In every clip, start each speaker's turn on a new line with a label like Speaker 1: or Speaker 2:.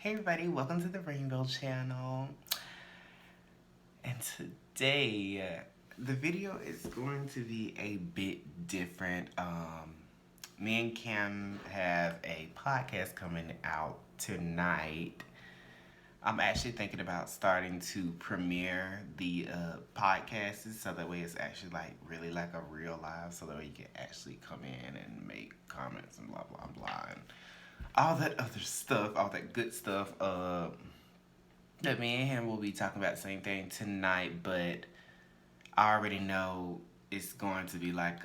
Speaker 1: Hey everybody, welcome to the Rainbow Channel. And today, the video is going to be a bit different. Me and Kim have a podcast coming out tonight. I'm actually thinking about starting to premiere the podcasts so that way it's actually like really like a real live, so that way you can actually come in and make comments and blah blah blah and all that other stuff, all that good stuff. That me and him will be talking about the same thing tonight, but I already know it's going to be like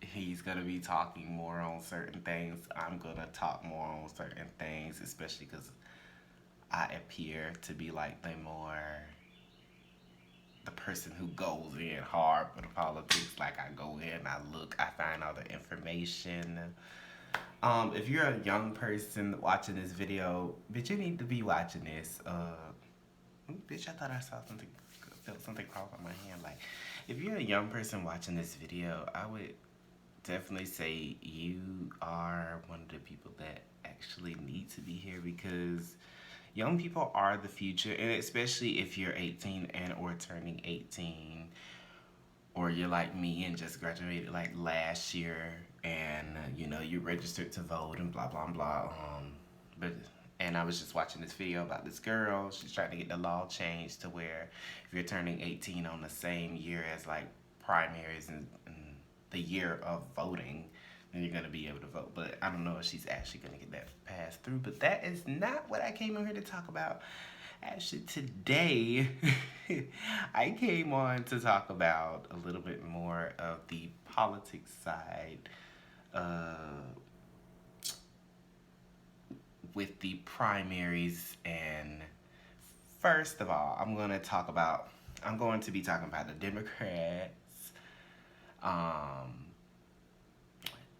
Speaker 1: he's gonna be talking more on certain things. I'm gonna talk more on certain things, especially because I appear to be like the person who goes in hard for the politics. Like I go in, I look, I find all the information. If you're a young person watching this video, bitch, you need to be watching this. Bitch, I thought I saw something, felt something crawl on my hand. Like, if you're a young person watching this video, I would definitely say you are one of the people that actually need to be here because young people are the future, and especially if you're 18 and or turning 18, or you're like me and just graduated like last year, and you registered to vote and blah blah blah. But and I was just watching this video about this girl. She's trying to get the law changed to where if you're turning 18 on the same year as like primaries and the year of voting, then you're gonna be able to vote. But I don't know if she's actually gonna get that passed through. But that is not what I came in here to talk about. Actually, today I came on to talk about a little bit more of the politics side uh, with the primaries. And first of all, I'm going to be talking about the Democrats. Um,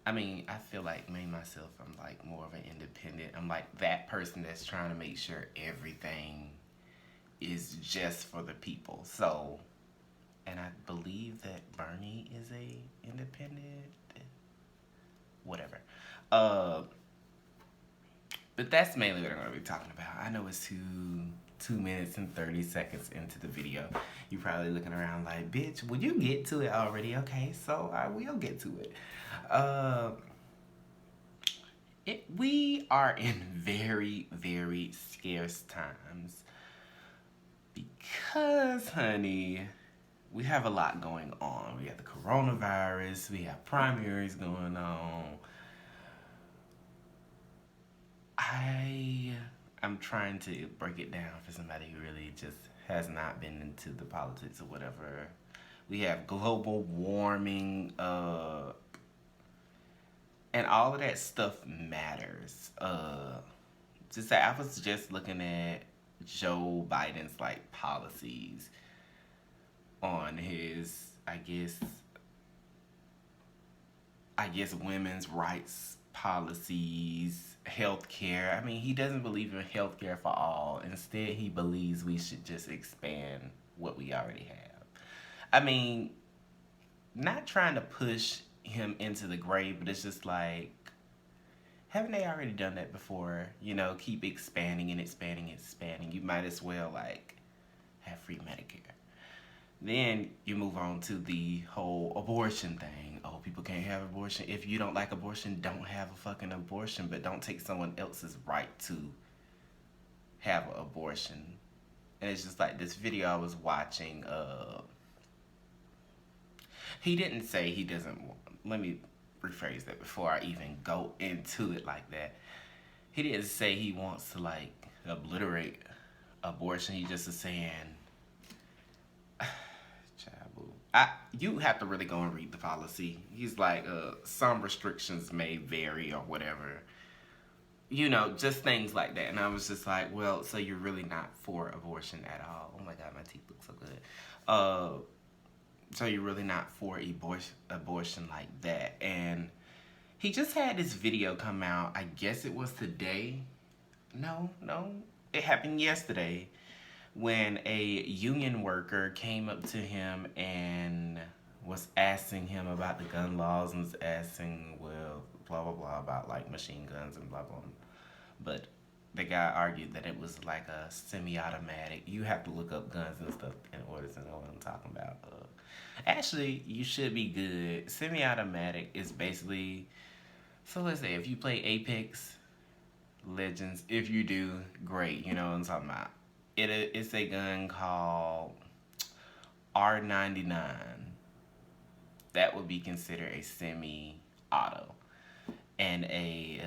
Speaker 1: I mean, I feel like me myself, I'm like more of an independent. I'm like that person that's trying to make sure everything is just for the people. So, and I believe that Bernie is a independent, whatever. Uh, but that's mainly what I'm going to be talking about. I know it's 2 minutes and 30 seconds into the video. You're probably looking around like, bitch, would you get to it already? Okay, so I will get to it. Uh, we are in very, very scarce times because, honey, we have a lot going on. We have the coronavirus, we have primaries going on. I'm trying to break it down for somebody who really just has not been into the politics or whatever. We have global warming, and all of that stuff matters. Just I was just looking at Joe Biden's like policies on his, I guess women's rights policies, healthcare. I mean, he doesn't believe in healthcare for all. Instead, he believes we should just expand what we already have. I mean, not trying to push him into the grave, but it's just like, haven't they already done that before? Keep expanding and expanding and expanding. You might as well like have free Medicare. Then you move on to the whole abortion thing. Oh, people can't have abortion. If you don't like abortion, don't have a fucking abortion, but don't take someone else's right to have an abortion. And it's just like this video I was watching. He didn't say he doesn't want. Let me rephrase that before I even go into it like that. He didn't say he wants to like obliterate abortion. He just is saying, you have to really go and read the policy. He's like, some restrictions may vary or whatever. Just things like that. And I was just like, well, so you're really not for abortion at all. Oh my God, my teeth look so good. So you're really not for abortion like that. And he just had this video come out. I guess it was today. No, it happened yesterday when a union worker came up to him and was asking him about the gun laws and was asking, well, blah, blah, blah, about like machine guns and blah, blah. But the guy argued that it was like a semi-automatic. You have to look up guns and stuff in order to know what I'm talking about. Actually, you should be good. Semi-automatic is basically, so let's say if you play Apex Legends, if you do, great. You know what I'm talking about. It's a gun called R99. That would be considered a semi-auto, and a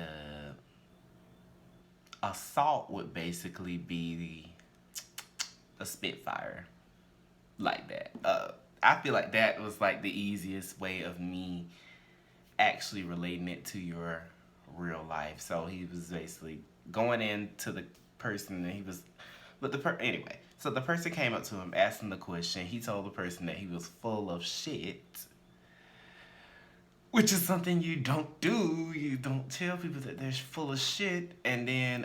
Speaker 1: assault would basically be a Spitfire, like that. I feel like that was like the easiest way of me actually relating it to your real life. So he was basically going into the person and he was, but anyway. So the person came up to him, asked him the question. He told the person that he was full of shit, which is something you don't do. You don't tell people that they're full of shit. And then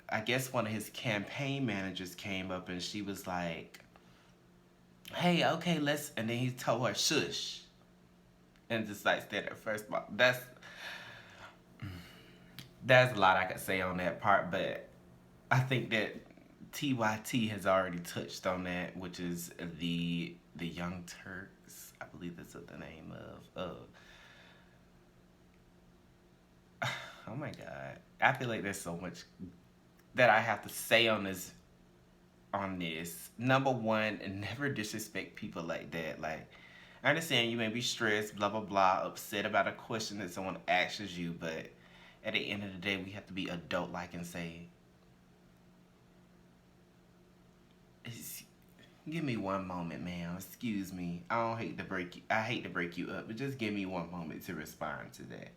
Speaker 1: I guess one of his campaign managers came up and she was like, hey, okay, let's, and then he told her, shush. And just like said at first, that's a lot I could say on that part, but I think that TYT has already touched on that, which is the Young Turks. I believe that's what the name of. Oh my God. I feel like there's so much that I have to say on this. Number one, never disrespect people like that. Like, I understand you may be stressed, blah, blah, blah, upset about a question that someone asks you, but at the end of the day, we have to be adult-like and say, give me one moment, ma'am. Excuse me. I hate to break you up, but just give me one moment to respond to that.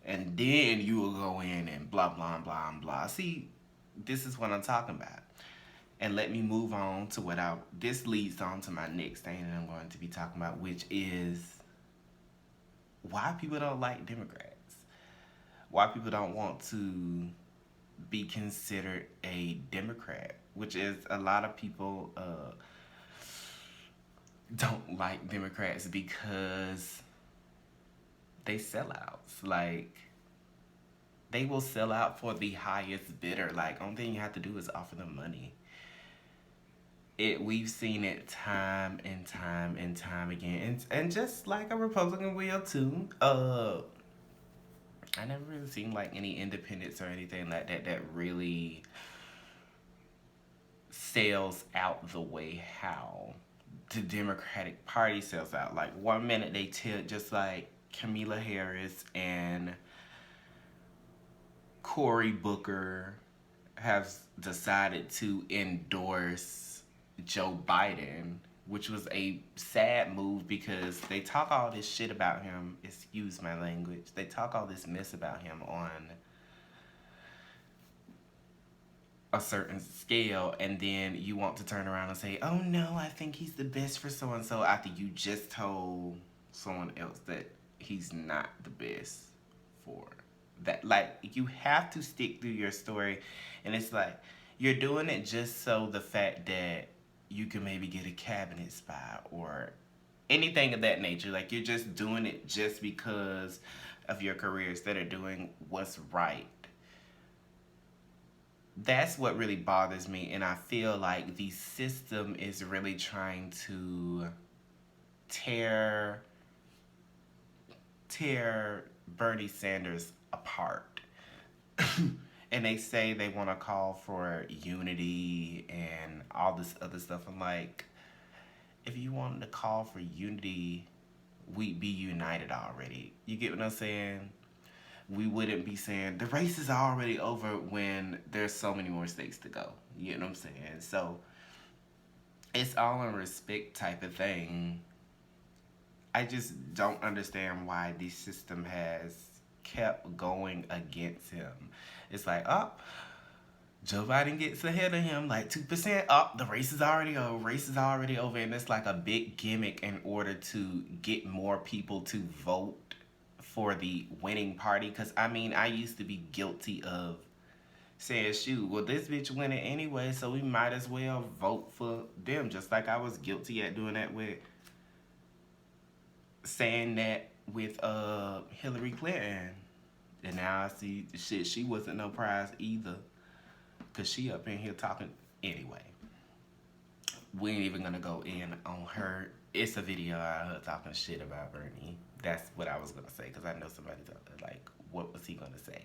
Speaker 1: And then you will go in and blah, blah, blah, blah. See, this is what I'm talking about. And let me move on to this leads on to my next thing that I'm going to be talking about, which is why people don't like Democrats. Why people don't want to be considered a Democrat, which is a lot of people don't like Democrats because they sellouts. Like, they will sell out for the highest bidder. Like, only thing you have to do is offer them money. We've seen it time and time and time again, and just like a Republican will too. I never really seen like any independents or anything like that that really sells out the way how the Democratic Party sells out. Like, one minute they tell, just like Kamala Harris and Cory Booker have decided to endorse Joe Biden, which was a sad move because they talk all this shit about him, excuse my language, they talk all this mess about him on a certain scale, and then you want to turn around and say, oh no, I think he's the best for so-and-so, after you just told someone else that he's not the best for that. Like, you have to stick through your story, and it's like, you're doing it just so the fact that you can maybe get a cabinet spot or anything of that nature. Like, you're just doing it just because of your career instead of doing what's right. That's what really bothers me, and I feel like the system is really trying to tear Bernie Sanders apart. And they say they want to call for unity and all this other stuff. I'm like, if you wanted to call for unity, we'd be united already. You get what I'm saying? We wouldn't be saying the race is already over when there's so many more states to go. You know what I'm saying? So it's all in respect type of thing. I just don't understand why the system has kept going against him. It's like, oh, Joe Biden gets ahead of him like 2%. Oh, the race is already over. And it's like a big gimmick in order to get more people to vote for the winning party. Because, I mean, I used to be guilty of saying, shoot, well, this bitch winning anyway, so we might as well vote for them. Just like I was guilty at doing that with, saying that with Hillary Clinton. And now I see, shit, she wasn't no prize either. because she up in here talking anyway. We ain't even gonna go in on her. It's a video of her talking shit about Bernie. That's what I was gonna say because I know somebody's like, what was he gonna say?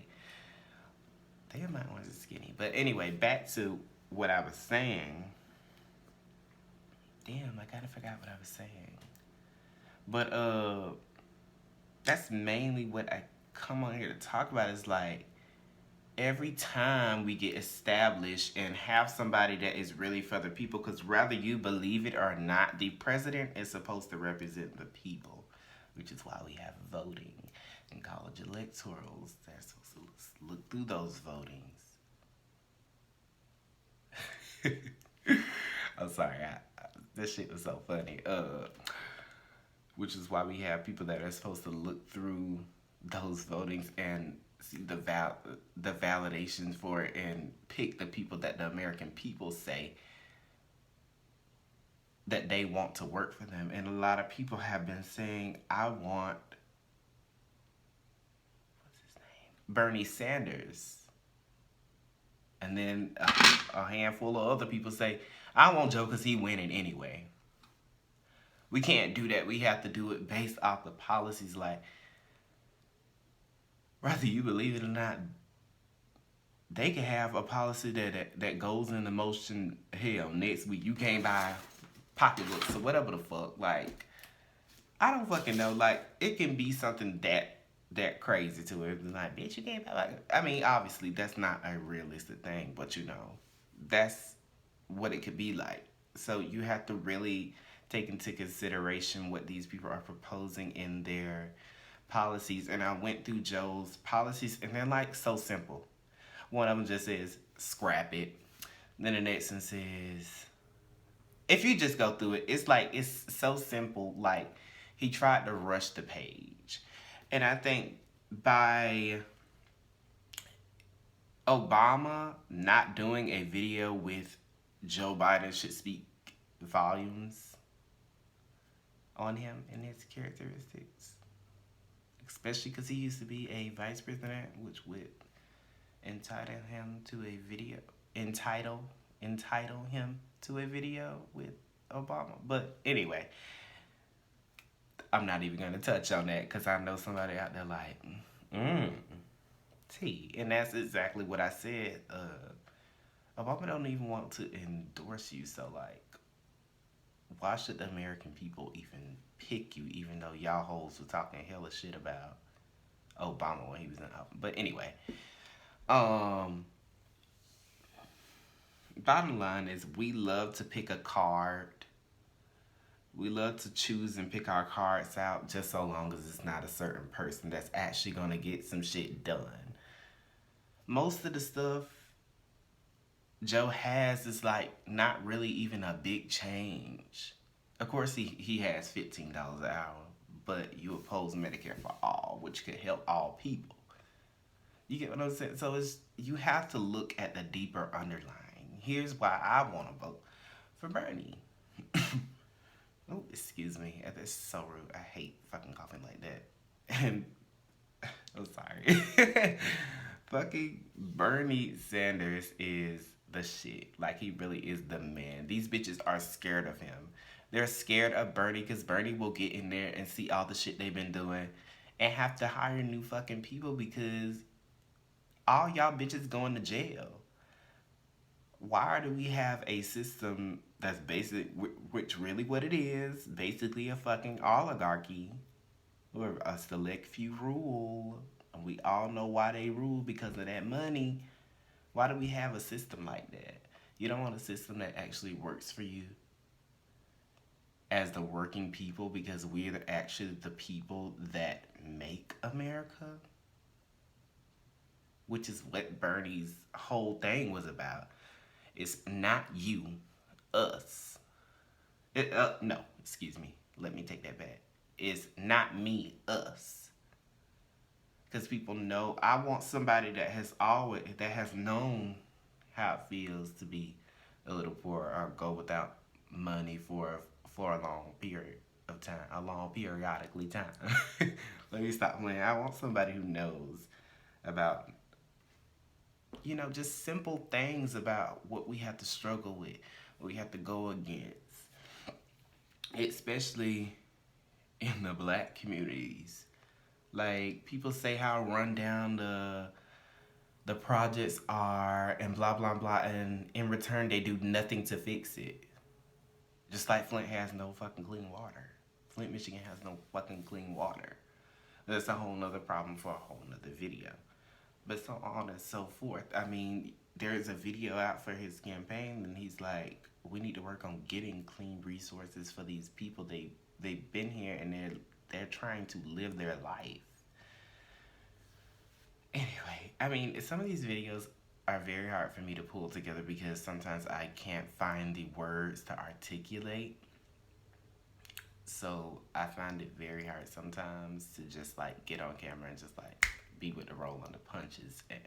Speaker 1: Damn, my orange is skinny. But anyway, back to what I was saying. Damn, I kind of forgot what I was saying. But that's mainly what I come on here to talk about. Is like every time we get established and have somebody that is really for the people, because whether you believe it or not, the president is supposed to represent the people, which is why we have voting and college electorals. They're supposed to look through those votings. I'm sorry, this shit was so funny. Which is why we have people that are supposed to look through those votings and see the validations for it and pick the people that the American people say that they want to work for them. And a lot of people have been saying, I want, what's his name? Bernie Sanders. And then a handful of other people say, I want Joe because he winning anyway. We can't do that. We have to do it based off the policies. Like, whether you believe it or not, they can have a policy that goes into motion. Hell, next week you can't buy pocketbooks or whatever the fuck. Like, I don't fucking know. Like, it can be something that crazy to it. Like, bitch, you can't buy. Like, I mean, obviously that's not a realistic thing, but you know, that's what it could be like. So you have to really take into consideration what these people are proposing in their policies. And I went through Joe's policies, and they're like so simple. One of them just says scrap it. Then the next one says, if you just go through it, it's like, it's so simple. Like, he tried to rush the page. And I think by Obama not doing a video with Joe Biden should speak volumes on him and his characteristics, especially because he used to be a vice president, which would entitle him to a video, entitle him to a video with Obama. But anyway, I'm not even gonna touch on that because I know somebody out there like, T, and that's exactly what I said. Obama don't even want to endorse you, so like, why should the American people even pick you, even though y'all hoes were talking hella shit about Obama when he was in office? But anyway, bottom line is we love to pick a card. We love to choose and pick our cards out just so long as it's not a certain person that's actually going to get some shit done. Most of the stuff Joe has is like not really even a big change. Of course, he has $15 an hour, but you oppose Medicare for all, which could help all people. You get what I'm saying? So you have to look at the deeper underlying. Here's why I want to vote for Bernie. Oh, excuse me. That's so rude. I hate fucking coughing like that. And I'm sorry. Fucking Bernie Sanders is the shit. Like, he really is the man. These bitches are scared of him. They're scared of Bernie because Bernie will get in there and see all the shit they've been doing and have to hire new fucking people because all y'all bitches going to jail. Why do we have a system that's basic, which really what it is, basically a fucking oligarchy where a select few rule, and we all know why they rule because of that money. Why do we have a system like that? You don't want a system that actually works for you as the working people because we're actually the people that make America, which is what Bernie's whole thing was about. It's not you, us. No, excuse me. Let me take that back. It's not me, us. Because people know, I want somebody that has known how it feels to be a little poor or go without money for a long period of time, a long periodically time. Let me stop playing. I want somebody who knows about, you know, just simple things about what we have to struggle with, what we have to go against, especially in the black communities. Like, people say how run down the projects are and blah blah blah, and in return they do nothing to fix it. Just like Flint has no fucking clean water. Flint, Michigan has no fucking clean water. That's a whole nother problem for a whole nother video. But so on and so forth. I mean, there's a video out for his campaign, and he's like, we need to work on getting clean resources for these people. They've been here and they're trying to live their life. Anyway, I mean, some of these videos are very hard for me to pull together because sometimes I can't find the words to articulate. So I find it very hard sometimes to just like get on camera and just like be with the roll on the punches and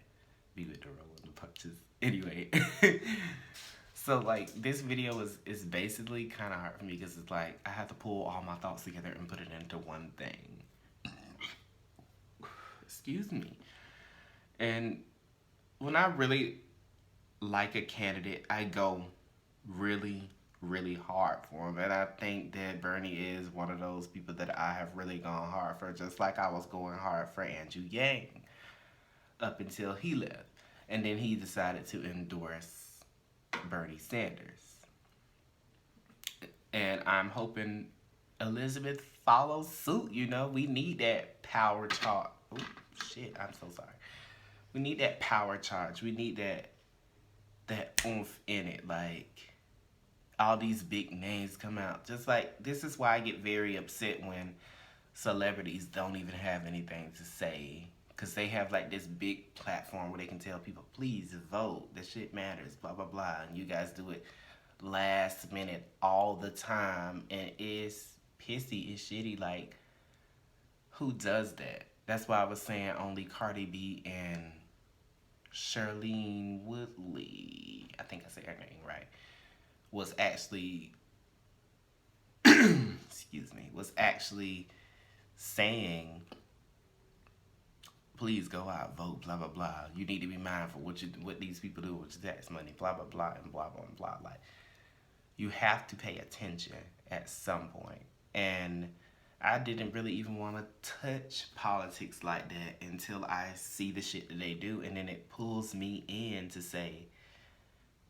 Speaker 1: be with the roll on the punches. Anyway, so like this video is basically kind of hard for me because it's like I have to pull all my thoughts together and put it into one thing. Excuse me. And when I really like a candidate, I go really, really hard for him. And I think that Bernie is one of those people that I have really gone hard for, just like I was going hard for Andrew Yang up until he left. And then he decided to endorse Bernie Sanders. And I'm hoping Elizabeth follows suit. You know, we need that power charge. Oh, shit, I'm so sorry. We need that power charge. We need that oomph in it. Like, all these big names come out. Just like, this is why I get very upset when celebrities don't even have anything to say. Because they have like this big platform where they can tell people, please vote. That shit matters, blah, blah, blah. And you guys do it last minute all the time. And it's pissy, it's shitty. Like, who does that? That's why I was saying only Cardi B and Charlene Woodley, I think I said her name right, was actually, excuse me, was actually saying, please go out, vote, blah, blah, blah. You need to be mindful what these people do with your tax money, blah, blah, blah, and blah, blah, blah. Like, you have to pay attention at some point. And I didn't really even want to touch politics like that until I see the shit that they do. And then it pulls me in to say,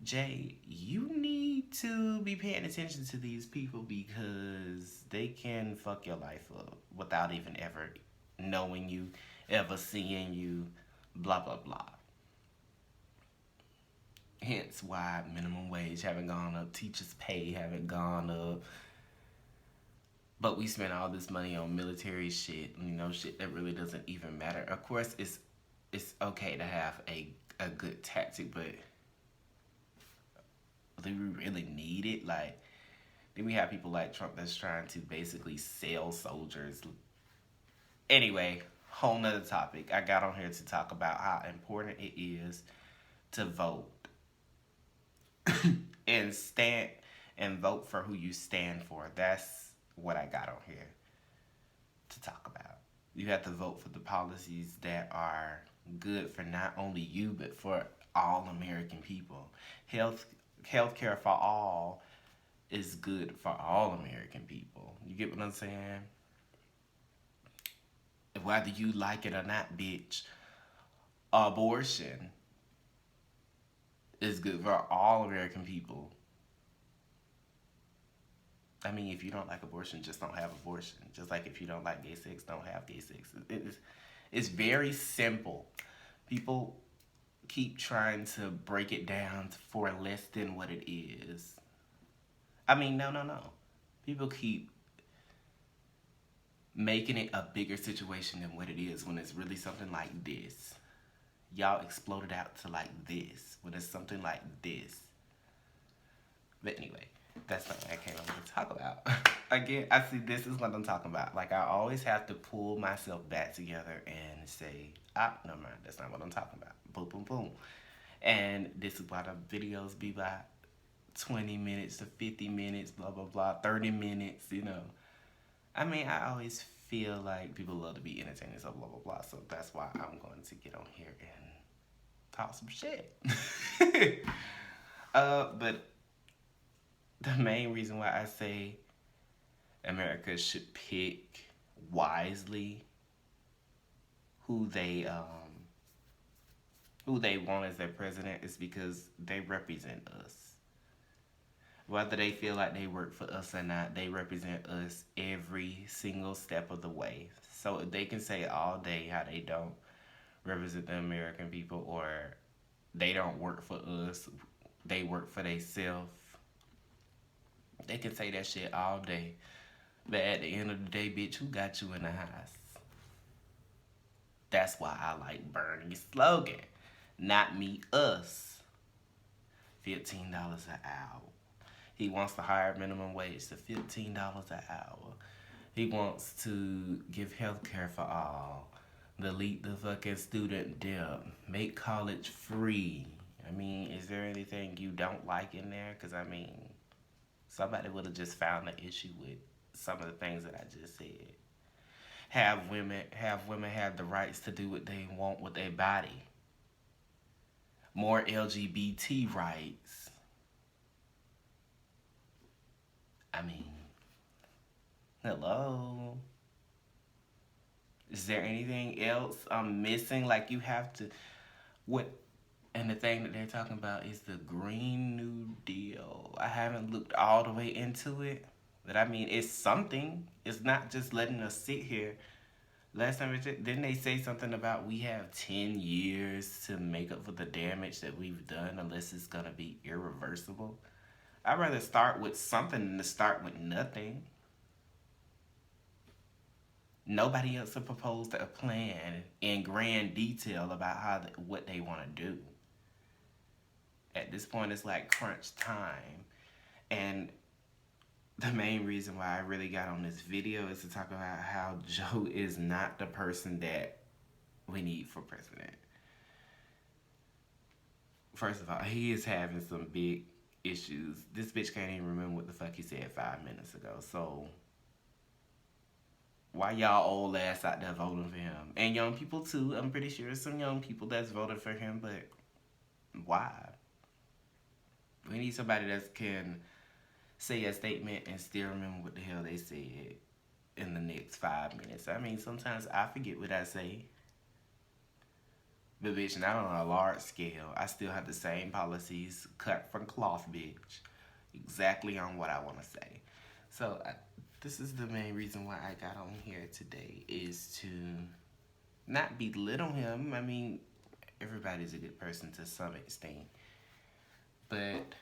Speaker 1: Jay, you need to be paying attention to these people because they can fuck your life up without even ever knowing you, ever seeing you, blah, blah, blah. Hence why minimum wage haven't gone up, teachers' pay haven't gone up. But we spend all this money on military shit, you know, shit that really doesn't even matter. Of course, it's okay to have a good tactic, but do we really need it? Like, then we have people like Trump that's trying to basically sell soldiers. Anyway, whole nother topic. I got on here to talk about how important it is to vote and stand and vote for who you stand for. That's what I got on here to talk about. You have to vote for the policies that are good for not only you, but for all American people. Healthcare for all is good for all American people. You get what I'm saying? Whether you like it or not, bitch, abortion is good for all American people. I mean, if you don't like abortion, just don't have abortion. Just like if you don't like gay sex, don't have gay sex. It's very simple. People keep trying to break it down for less than what it is. I mean, no. People keep making it a bigger situation than what it is when it's really something like this. Y'all exploded out to like this when it's something like this. But anyway, that's not what I came over to talk about. Again, I see this is what I'm talking about. Like, I always have to pull myself back together and say, no mind, that's not what I'm talking about. Boom, boom, boom. And this is why the videos be by 20 minutes to 50 minutes, blah, blah, blah, 30 minutes, you know. I mean, I always feel like people love to be entertained, so blah, blah, blah. So that's why I'm going to get on here and talk some shit. But the main reason why I say America should pick wisely who they want as their president is because they represent us. Whether they feel like they work for us or not, they represent us every single step of the way. So they can say all day how they don't represent the American people or they don't work for us, they work for themselves. They can say that shit all day. But at the end of the day, bitch, who got you in the house? That's why I like Bernie's slogan. Not me, us. $15 an hour. He wants the higher minimum wage to $15 an hour. He wants to give health care for all. Delete the fucking student debt. Make college free. I mean, is there anything you don't like in there? Because, I mean, somebody would have just found an issue with some of the things that I just said. Have women have the rights to do what they want with their body. More LGBT rights. I mean, hello. Is there anything else I'm missing? Like you have to, what? And the thing that they're talking about is the Green New Deal. I haven't looked all the way into it, but I mean, it's something. It's not just letting us sit here. Last time, didn't they say something about we have 10 years to make up for the damage that we've done unless it's going to be irreversible? I'd rather start with something than to start with nothing. Nobody else has proposed a plan in grand detail about what they want to do. At this point, it's like crunch time. And the main reason why I really got on this video is to talk about how Joe is not the person that we need for president. First of all, he is having some big issues. This bitch can't even remember what the fuck he said 5 minutes ago. So why y'all old ass out there voting for him? And young people too. I'm pretty sure there's some young people that's voted for him, but why? We need somebody that can say a statement and still remember what the hell they said in the next 5 minutes. I mean, sometimes I forget what I say. But bitch, not on a large scale. I still have the same policies cut from cloth, bitch. Exactly on what I want to say. So this is the main reason why I got on here today, is to not belittle him. I mean, everybody's a good person to some extent. But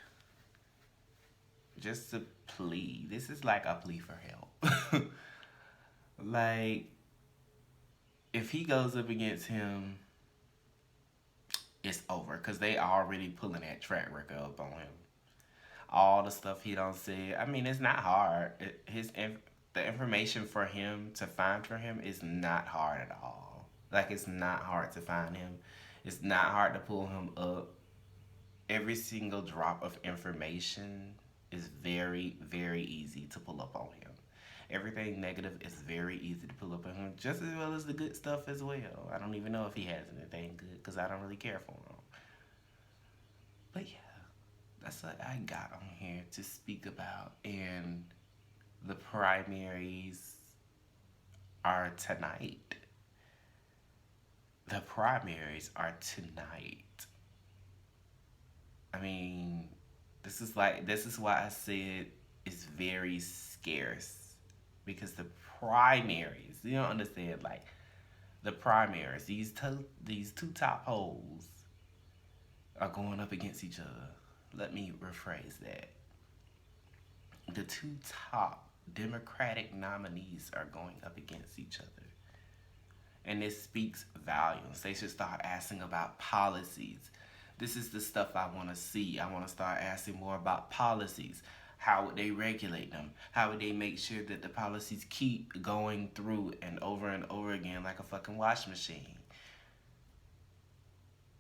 Speaker 1: just to plead. This is like a plea for help. Like, if he goes up against him, it's over. Because they already pulling that track record up on him. All the stuff he don't say. I mean, it's not hard. The information for him to find for him is not hard at all. Like, it's not hard to find him. It's not hard to pull him up. Every single drop of information is very, very easy to pull up on him. Everything negative is very easy to pull up on him, just as well as the good stuff as well. I don't even know if he has anything good, because I don't really care for him. But yeah, that's what I got on here to speak about. And the primaries are tonight. The primaries are tonight. I mean, this is why I said it's very scarce. Because the primaries, you don't understand, like, the primaries, these two top holes are going up against each other. Let me rephrase that. The two top Democratic nominees are going up against each other. And this speaks volumes. They should start asking about policies. This is the stuff I want to see. I want to start asking more about policies. How would they regulate them? How would they make sure that the policies keep going through and over again like a fucking wash machine?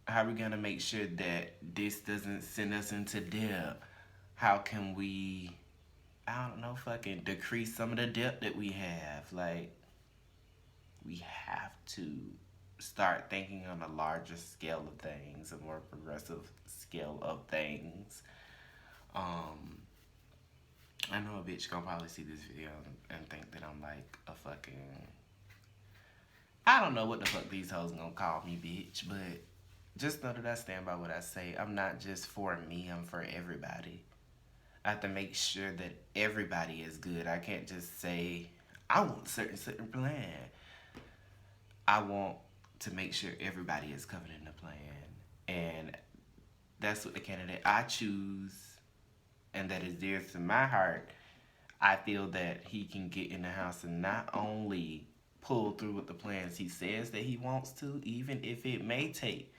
Speaker 1: How are we going to make sure that this doesn't send us into debt? How can we, I don't know, fucking decrease some of the debt that we have? Like, we have to start thinking on a larger scale of things. things, a more progressive scale of things. I know a bitch gonna probably see this video and think that I'm like a fucking, I don't know what the fuck these hoes gonna call me, bitch, but just know that I stand by what I say. I'm not just for me, I'm for everybody. I have to make sure that everybody is good. I can't just say, I want a certain plan. I want to make sure everybody is covered in the plan. And that's what the candidate I choose and that is dear to my heart, I feel that he can get in the house and not only pull through with the plans he says that he wants to, even if it may take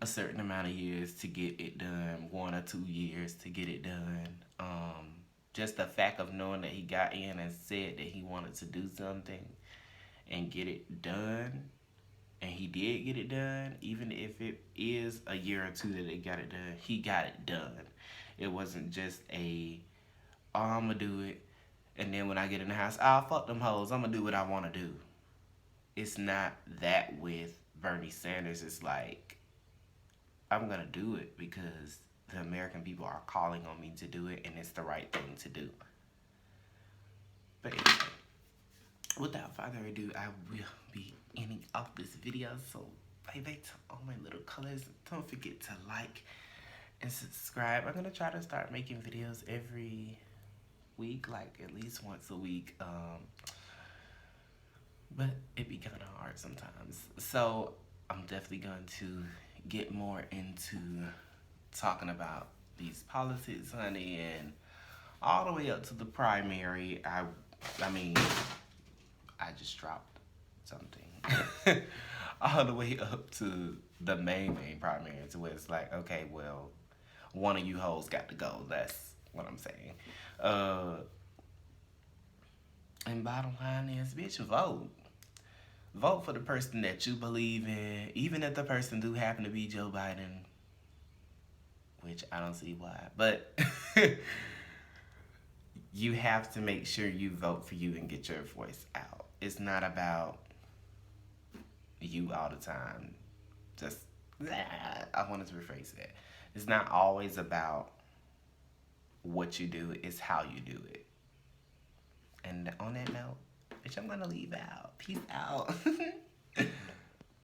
Speaker 1: a certain amount of years to get it done, 1 or 2 years to get it done. Just the fact of knowing that he got in and said that he wanted to do something and get it done, and he did get it done, even if it is a year or two that they got it done, he got it done. It wasn't just a, oh, I'm gonna do it, and then when I get in the house, oh, fuck them hoes, I'm gonna do what I wanna do. It's not that with Bernie Sanders. It's like, I'm gonna do it because the American people are calling on me to do it, and it's the right thing to do. But anyway, without further ado, I will be ending off this video. So, baby, to all my little colors, don't forget to like and subscribe. I'm gonna try to start making videos every week, like at least once a week. But it be kind of hard sometimes. So I'm definitely going to get more into talking about these politics, honey, and all the way up to the primary. I mean, I just dropped something. All the way up to the main primary, to where it's like, okay, well, one of you hoes got to go. That's what I'm saying. And bottom line is, bitch, vote. Vote for the person that you believe in, even if the person do happen to be Joe Biden, which I don't see why. But you have to make sure you vote for you and get your voice out. It's not about you all the time. Just, I wanted to rephrase that. It's not always about what you do, it's how you do it. And on that note, bitch, I'm gonna leave out. Peace out.